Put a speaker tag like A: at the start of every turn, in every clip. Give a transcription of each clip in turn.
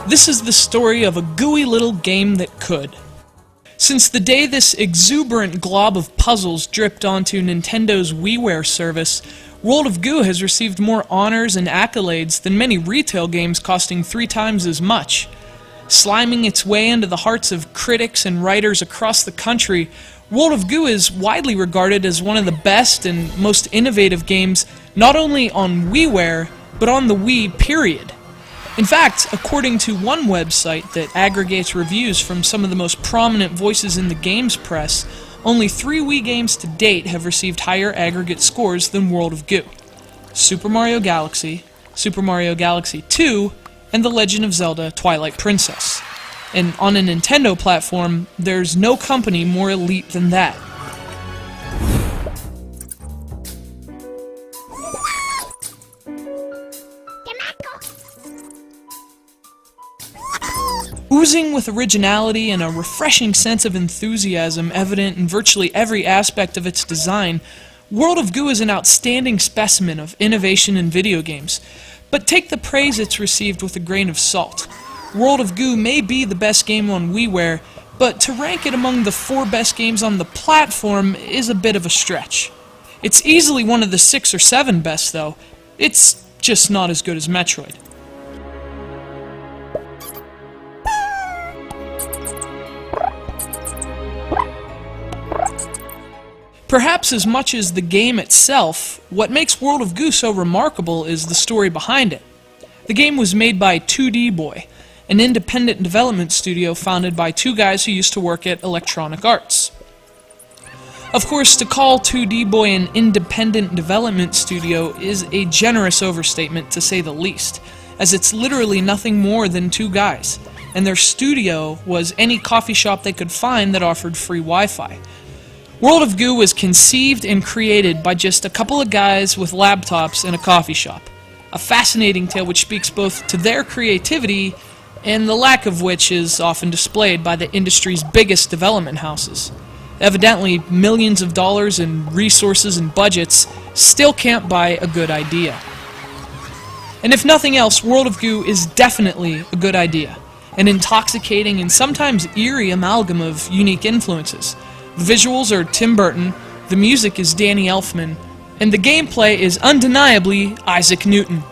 A: This is the story of a gooey little game that could. Since the day this exuberant glob of puzzles dripped onto Nintendo's WiiWare service, World of Goo has received more honors and accolades than many retail games costing 3 times as much. Sliming its way into the hearts of critics and writers across the country, World of Goo is widely regarded as one of the best and most innovative games not only on WiiWare, but on the Wii period. In fact, according to one website that aggregates reviews from some of the most prominent voices in the games press, only 3 Wii games to date have received higher aggregate scores than World of Goo: Super Mario Galaxy, Super Mario Galaxy 2, and The Legend of Zelda: Twilight Princess. And on a Nintendo platform, there's no company more elite than that. Oozing with originality and a refreshing sense of enthusiasm evident in virtually every aspect of its design, World of Goo is an outstanding specimen of innovation in video games. But take the praise it's received with a grain of salt. World of Goo may be the best game on WiiWare, but to rank it among the 4 best games on the platform is a bit of a stretch. It's easily one of the 6 or 7 best, though. It's just not as good as Metroid. Perhaps as much as the game itself, what makes World of Goo so remarkable is the story behind it. The game was made by 2D Boy, an independent development studio founded by 2 guys who used to work at Electronic Arts. Of course, to call 2D Boy an independent development studio is a generous overstatement to say the least, as it's literally nothing more than 2 guys, and their studio was any coffee shop they could find that offered free Wi-Fi. World of Goo was conceived and created by just a couple of guys with laptops in a coffee shop. A fascinating tale which speaks both to their creativity and the lack of which is often displayed by the industry's biggest development houses. Evidently, millions of dollars in resources and budgets still can't buy a good idea. And if nothing else, World of Goo is definitely a good idea. An intoxicating and sometimes eerie amalgam of unique influences. The visuals are Tim Burton, the music is Danny Elfman, and the gameplay is undeniably Isaac Newton.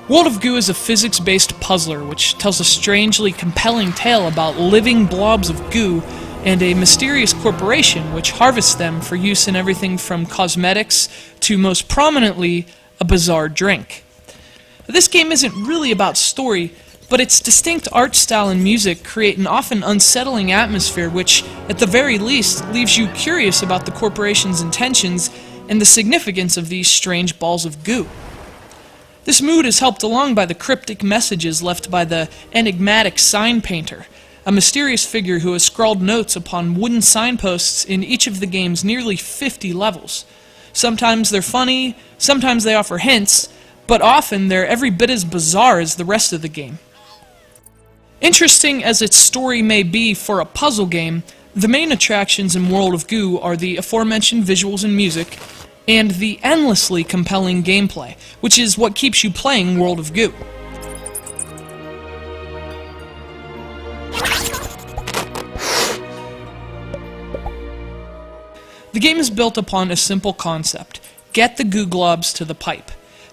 A: World of Goo is a physics-based puzzler which tells a strangely compelling tale about living blobs of goo and a mysterious corporation which harvests them for use in everything from cosmetics to, most prominently, a bizarre drink. This game isn't really about story, but its distinct art style and music create an often unsettling atmosphere which, at the very least, leaves you curious about the corporation's intentions and the significance of these strange balls of goo. This mood is helped along by the cryptic messages left by the enigmatic sign painter, a mysterious figure who has scrawled notes upon wooden signposts in each of the game's nearly 50 levels. Sometimes they're funny, sometimes they offer hints, but often they're every bit as bizarre as the rest of the game. Interesting as its story may be for a puzzle game, the main attractions in World of Goo are the aforementioned visuals and music, and the endlessly compelling gameplay, which is what keeps you playing World of Goo. The game is built upon a simple concept: get the goo globs to the pipe.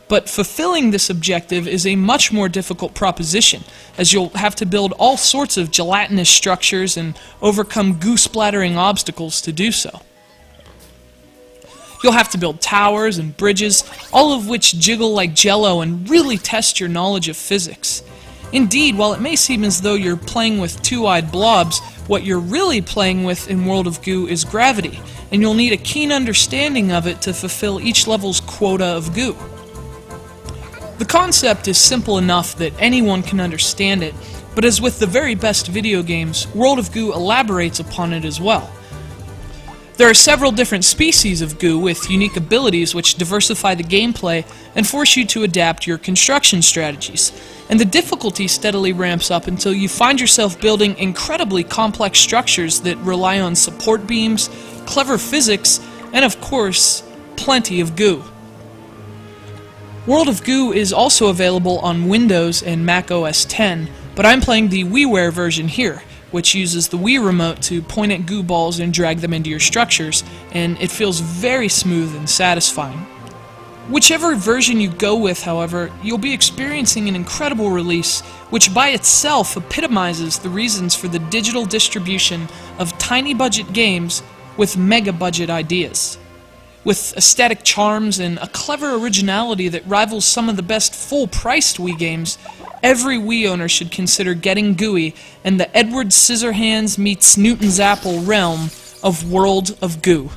A: But fulfilling this objective is a much more difficult proposition, as you'll have to build all sorts of gelatinous structures and overcome goo-splattering obstacles to do so. You'll have to build towers and bridges, all of which jiggle like jello and really test your knowledge of physics. Indeed, while it may seem as though you're playing with 2-eyed blobs, what you're really playing with in World of Goo is gravity, and you'll need a keen understanding of it to fulfill each level's quota of goo. The concept is simple enough that anyone can understand it, but as with the very best video games, World of Goo elaborates upon it as well. There are several different species of goo with unique abilities which diversify the gameplay and force you to adapt your construction strategies, and the difficulty steadily ramps up until you find yourself building incredibly complex structures that rely on support beams, clever physics, and of course, plenty of goo. World of Goo is also available on Windows and Mac OS X, but I'm playing the WiiWare version here, which uses the Wii remote to point at goo balls and drag them into your structures, and it feels very smooth and satisfying. Whichever version you go with, however, you'll be experiencing an incredible release, which by itself epitomizes the reasons for the digital distribution of tiny budget games with mega budget ideas. With aesthetic charms and a clever originality that rivals some of the best full-priced Wii games, every Wii owner should consider getting GOO in the Edward Scissorhands meets Newton's Apple realm of World of Goo.